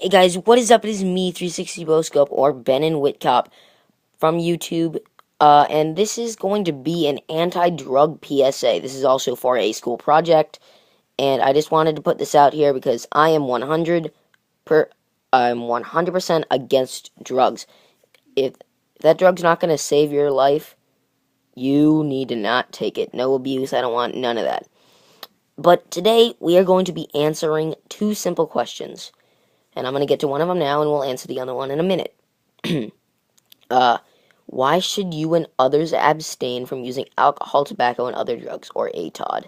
Hey guys, what is up? It is me, 360 Boscope, or Ben and Whitcop from YouTube, and this is going to be an anti-drug PSA. This is also for a school project, and I just wanted to put this out here because I'm 100% against drugs. If that drug's not going to save your life, you need to not take it. No abuse, I don't want none of that. But today, we are going to be answering two simple questions. And I'm going to get to one of them now, and we'll answer the other one in a minute. uh, why should you and others abstain from using alcohol, tobacco, and other drugs, or ATOD?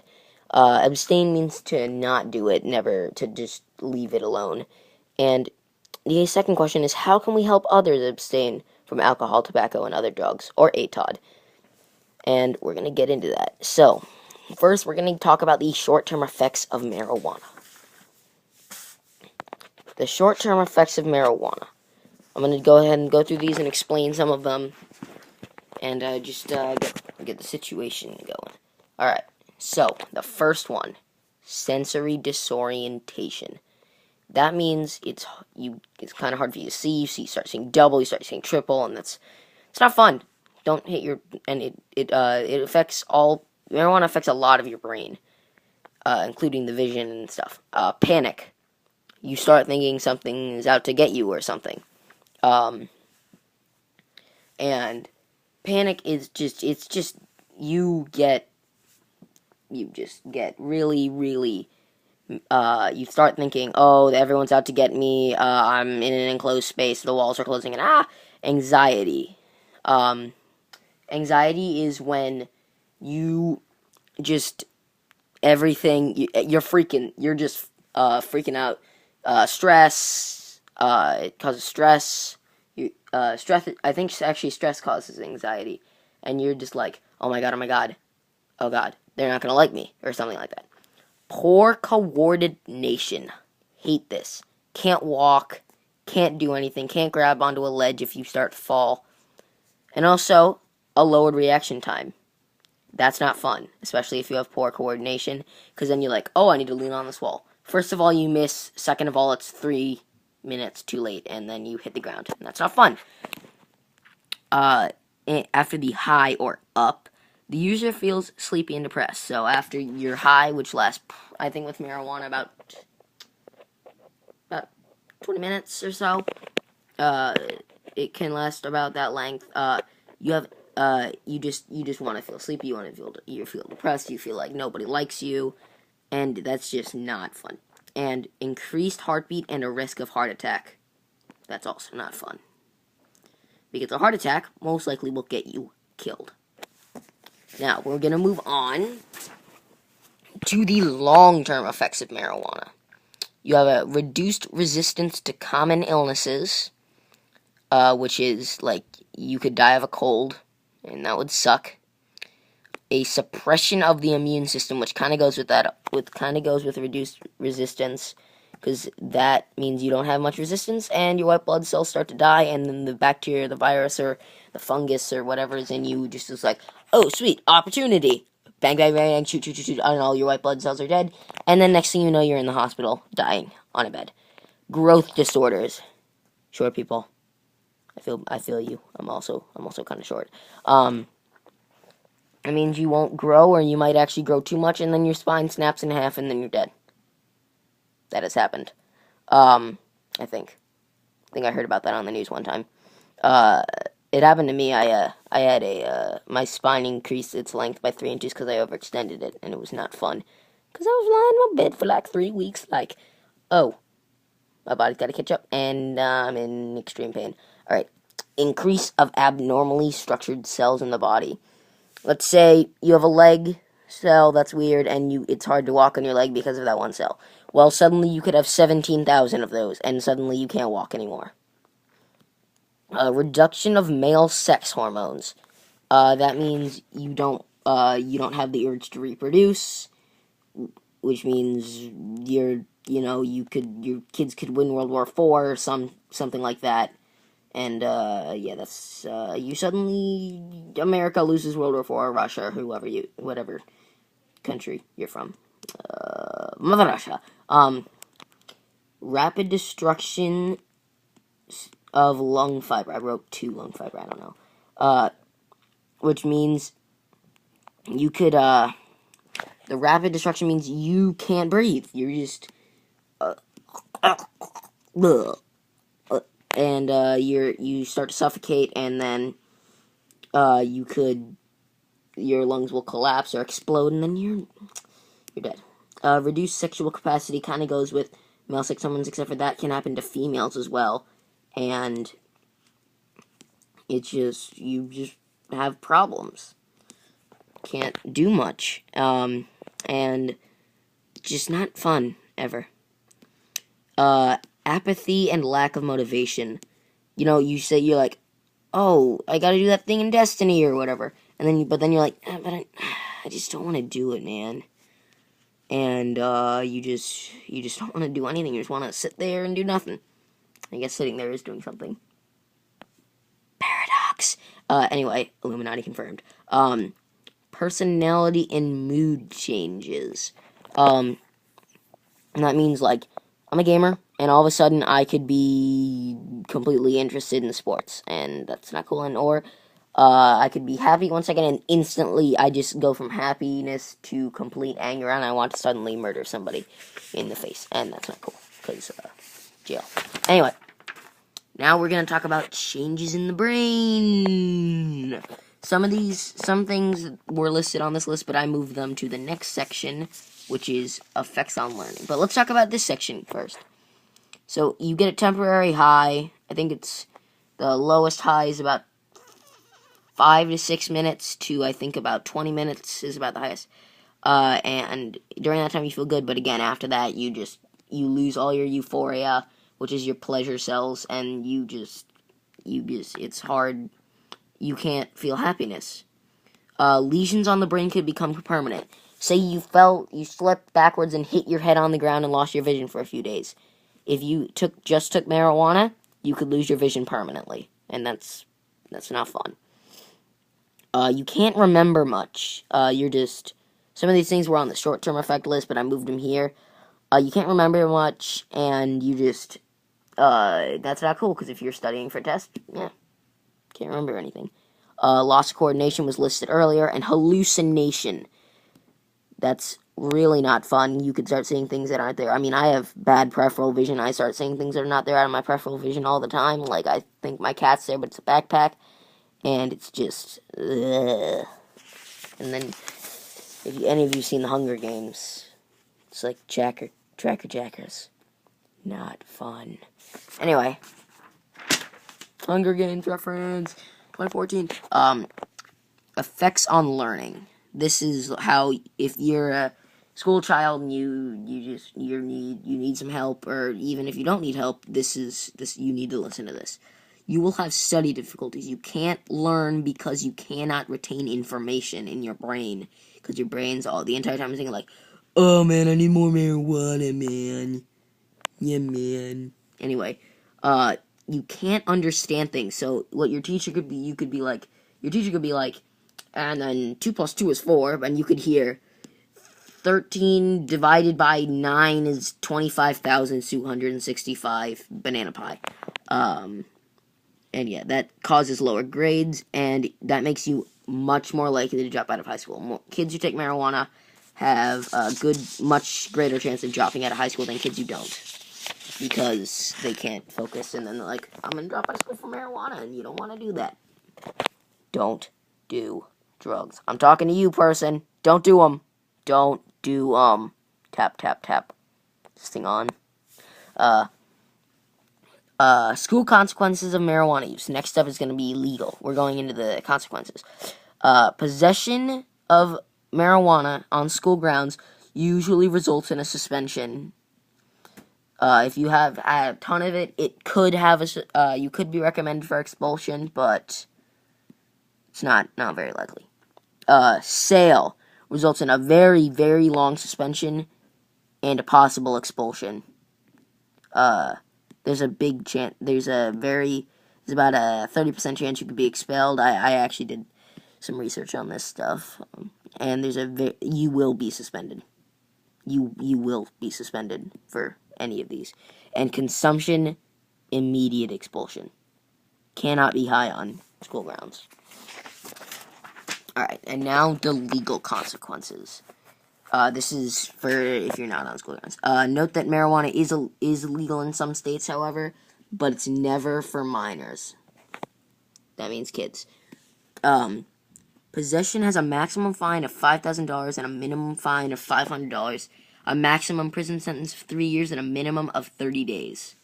Abstain means to not do it, never to just leave it alone. And the second question is, how can we help others abstain from alcohol, tobacco, and other drugs, or ATOD? And we're going to get into that. So, first, we're going to talk about the short-term effects of marijuana. The short-term effects of marijuana. I'm going to go ahead and go through these and explain some of them, and just get the situation going. Alright, so, the first one, sensory disorientation. That means it's kind of hard for you to see. You start seeing double, you start seeing triple, and it's not fun. Don't hit your, and it affects marijuana affects a lot of your brain, including the vision and stuff. Panic. You start thinking something is out to get you or something. And panic is you just get really, really, you start thinking, oh, everyone's out to get me, I'm in an enclosed space, the walls are closing, and anxiety. Anxiety is when you just, you're just, freaking out. Stress, it causes stress. Stress, I think actually stress causes anxiety. And you're just like, oh my god, oh god, they're not gonna like me, or something like that. Poor coordination. Hate this. Can't walk, can't do anything, can't grab onto a ledge if you start to fall. And also, a lowered reaction time. That's not fun, especially if you have poor coordination, because then you're like, oh, I need to lean on this wall. First of all, you miss. Second of all, it's 3 minutes too late, and then you hit the ground. And that's not fun. After the high or up, the user feels sleepy and depressed. So after your high, which lasts, I think with marijuana, about 20 minutes or so, it can last about that length. You just want to feel sleepy. You feel depressed. You feel like nobody likes you, and that's just not fun. And increased heartbeat and a risk of heart attack. That's also not fun. Because a heart attack most likely will get you killed. Now, we're going to move on to the long-term effects of marijuana. You have a reduced resistance to common illnesses, which is, like, you could die of a cold, and that would suck. A suppression of the immune system, which kind of goes with reduced resistance, because that means you don't have much resistance, and your white blood cells start to die, and then the bacteria, the virus, or the fungus, or whatever is in you just is like, oh, sweet, opportunity. Bang, bang, bang, shoot, shoot, shoot, shoot, and all your white blood cells are dead, and then next thing you know, you're in the hospital, dying on a bed. Growth disorders. Short people. I feel you. I'm also kind of short. It means you won't grow, or you might actually grow too much, and then your spine snaps in half, and then you're dead. That has happened. I think. I heard about that on the news one time. It happened to me. I had my spine increased its length by 3 inches because I overextended it, and it was not fun. Because I was lying in my bed for like 3 weeks, like, oh, my body's got to catch up, and I'm in extreme pain. Alright. Increase of abnormally structured cells in the body. Let's say you have a leg cell that's weird, and it's hard to walk on your leg because of that one cell. Well, suddenly you could have 17,000 of those, and suddenly you can't walk anymore. Reduction of male sex hormones. That means you don't have the urge to reproduce, which means your kids could win World War IV or something like that. And, that's, America loses World War IV, or Russia, or whatever country you're from. Mother Russia. rapid destruction of lung fiber. I wrote 2 lung fiber, I don't know. Which means you could, the rapid destruction means you can't breathe. You're just, and you start to suffocate, and then your lungs will collapse or explode, and then you're dead. Reduced sexual capacity kind of goes with male sex hormones, except for that can happen to females as well, and you just have problems. Can't do much, and just not fun ever. Apathy and lack of motivation. You say you're like, oh, I gotta do that thing in Destiny or whatever, but then you're like, but I just don't want to do it, man. And you just don't want to do anything. You just want to sit there and do nothing. I guess sitting there is doing something. Paradox. Anyway, Illuminati confirmed. Personality and mood changes. And that means, like, I'm a gamer, and all of a sudden I could be completely interested in sports, and that's not cool. Or I could be happy 1 second, and instantly I just go from happiness to complete anger, and I want to suddenly murder somebody in the face, and that's not cool, because, jail. Anyway, now we're going to talk about changes in the brain. Some things were listed on this list, but I moved them to the next section, which is effects on learning. But let's talk about this section first. So, you get a temporary high. I think it's the lowest high is about 5 to 6 minutes to, I think, about 20 minutes is about the highest. And during that time you feel good, but again, after that, you lose all your euphoria, which is your pleasure cells, and it's hard. You can't feel happiness. Lesions on the brain could become permanent. Say you slipped backwards and hit your head on the ground and lost your vision for a few days. If you just took marijuana, you could lose your vision permanently, and that's not fun. You can't remember much. Some of these things were on the short-term effect list, but I moved them here. You can't remember much, and that's not cool, because if you're studying for a test, yeah, can't remember anything. Loss of coordination was listed earlier, and hallucination. That's really not fun. You could start seeing things that aren't there. I mean, I have bad peripheral vision. I start seeing things that are not there out of my peripheral vision all the time. Like, I think my cat's there, but it's a backpack. And it's just, ugh. And then, if any of you seen the Hunger Games, it's like Tracker Jackers. Not fun. Anyway, Hunger Games reference, 2014. Effects on learning. This is how, if you're a school child and you need some help, or even if you don't need help, you need to listen to this. You will have study difficulties. You can't learn because you cannot retain information in your brain. Because your brain's the entire time thinking like, oh man, I need more marijuana, man. Yeah, man. Anyway, you can't understand things. So what your teacher could be, your teacher could be like, and then 2 plus 2 is 4, and you could hear 13 divided by 9 is 25,265 banana pie. And yeah, that causes lower grades, and that makes you much more likely to drop out of high school. Kids who take marijuana have a much greater chance of dropping out of high school than kids who don't. Because they can't focus, and then they're like, I'm going to drop out of school for marijuana, and you don't want to do that. Don't do drugs. I'm talking to you, person. Don't do them. Don't do, tap, tap, tap. This thing on. School consequences of marijuana use. Next up is going to be legal. We're going into the consequences. Possession of marijuana on school grounds usually results in a suspension. If you have a ton of it, it could have you could be recommended for expulsion, but it's not very likely. Sale results in a very, very long suspension and a possible expulsion. There's a big chance, there's about a 30% chance you could be expelled. I actually did some research on this stuff, and you will be suspended. You will be suspended for any of these. and consumption, immediate expulsion. Cannot be high on school grounds. Alright, and now the legal consequences. This is for if you're not on school grounds. Note that marijuana is illegal in some states, however, but it's never for minors. That means kids. Possession has a maximum fine of $5,000 and a minimum fine of $500, a maximum prison sentence of 3 years and a minimum of 30 days.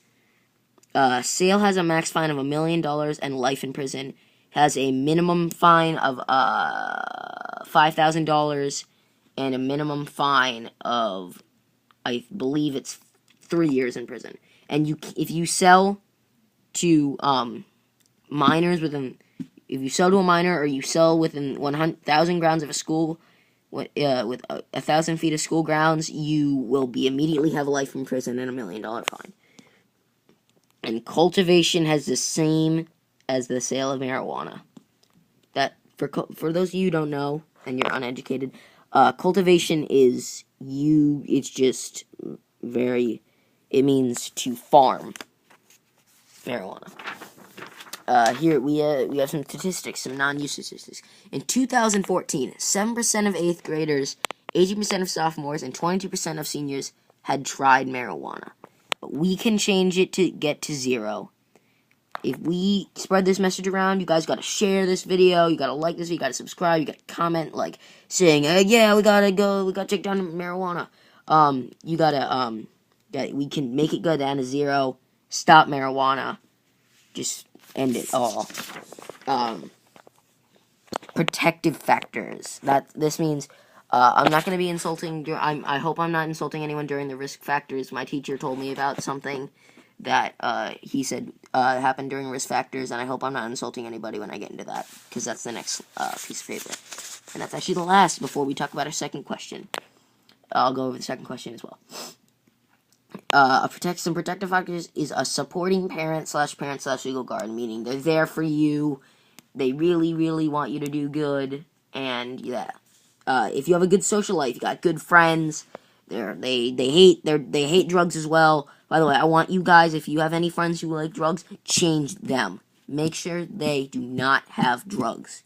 Sale has a max fine of $1 million and life in prison. Has a minimum fine of $5,000 and a minimum fine of, I believe it's 3 years in prison. And if you sell to minors if you sell to a minor or you sell within 1,000 grounds of a school, with 1,000 feet of school grounds, you will be immediately have life in prison and $1 million fine. And cultivation has the same as the sale of marijuana. That for those of you who don't know and you're uneducated, cultivation it's just it means to farm marijuana. Here we have some statistics, some non-use statistics. In 2014, 7% of 8th graders, 18% of sophomores, and 22% of seniors had tried marijuana. But we can change it to get to 0. If we spread this message around, you guys gotta share this video, you gotta like this video, you gotta subscribe, you gotta comment, saying, yeah, we gotta take down marijuana. We can make it go down to 0, stop marijuana, just end it all. Protective factors. This means, I'm not going to be insulting. I hope I'm not insulting anyone during the risk factors. My teacher told me about something that he said happened during risk factors, and I hope I'm not insulting anybody when I get into that, because that's the next piece of paper. And that's actually the last before we talk about our second question. I'll go over the second question as well. Some protective factors is a supporting parent/legal guard, meaning they're there for you. They really, really want you to do good, and yeah. If you have a good social life, you got good friends. They hate drugs as well. By the way, I want you guys, if you have any friends who like drugs, change them. Make sure they do not have drugs.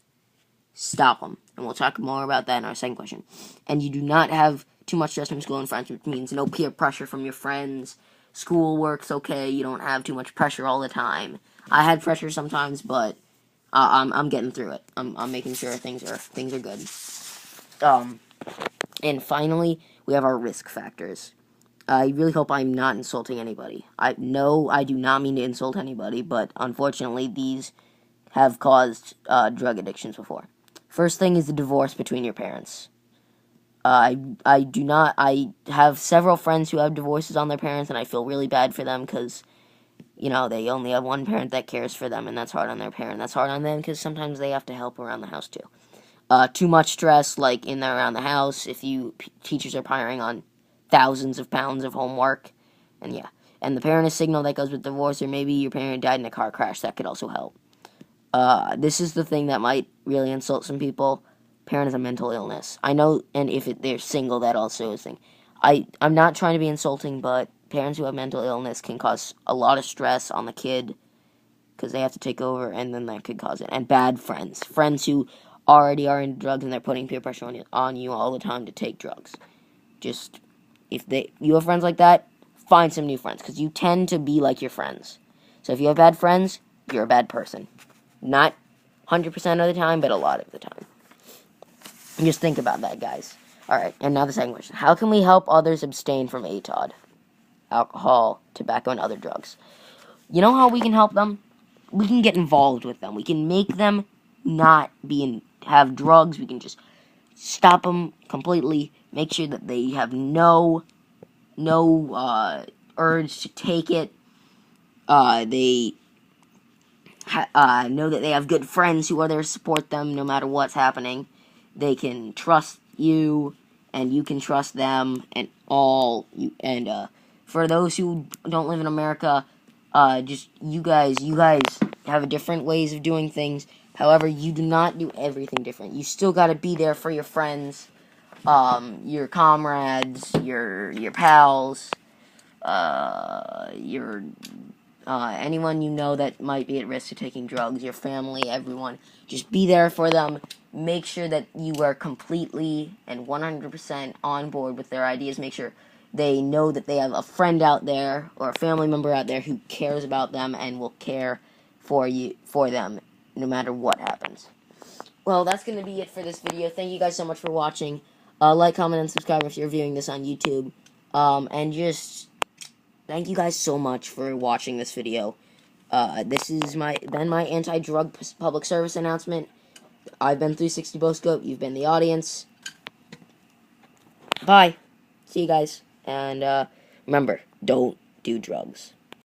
Stop them, and we'll talk more about that in our second question. And you do not have too much stress from school and friends, which means no peer pressure from your friends. School works okay. You don't have too much pressure all the time. I had pressure sometimes, but I'm getting through it. I'm making sure things are good. And finally, we have our risk factors. I really hope I'm not insulting anybody. I do not mean to insult anybody, but unfortunately, these have caused drug addictions before. First thing is the divorce between your parents. I have several friends who have divorces on their parents, and I feel really bad for them because, they only have one parent that cares for them, and that's hard on their parent. That's hard on them because sometimes they have to help around the house too. Too much stress, in there around the house, if teachers are piling on thousands of pounds of homework, and yeah. And the parent is signal that goes with divorce, or maybe your parent died in a car crash, that could also help. This is the thing that might really insult some people. Parent has a mental illness. I know, and if they're single, that also is a thing. I'm not trying to be insulting, but parents who have mental illness can cause a lot of stress on the kid, because they have to take over, and then that could cause it. And bad friends. Friends who already are into drugs, and they're putting peer pressure on you all the time to take drugs. Just, if you have friends like that, find some new friends, because you tend to be like your friends. So if you have bad friends, you're a bad person. Not 100% of the time, but a lot of the time. Just think about that, guys. Alright, and now the second question. How can we help others abstain from ATOD? Alcohol, tobacco, and other drugs. You know how we can help them? We can get involved with them. We can make them not have drugs. We can just stop them completely. Make sure that they have no urge to take it. They know that they have good friends who are there to support them no matter what's happening. They can trust you, and you can trust them, and for those who don't live in America, you guys have different ways of doing things. However, you do not do everything different. You still gotta be there for your friends, your comrades, your pals. anyone you know that might be at risk of taking drugs, your family, everyone. Just be there for them. Make sure that you are completely and 100% on board with their ideas. Make sure they know that they have a friend out there or a family member out there who cares about them and will care for them no matter what happens. Well, that's going to be it for this video. Thank you guys so much for watching. Like, comment, and subscribe if you're viewing this on YouTube. And just thank you guys so much for watching this video. This is my anti-drug public service announcement. I've been 360 Boscope. You've been the audience. Bye. See you guys. And remember, don't do drugs.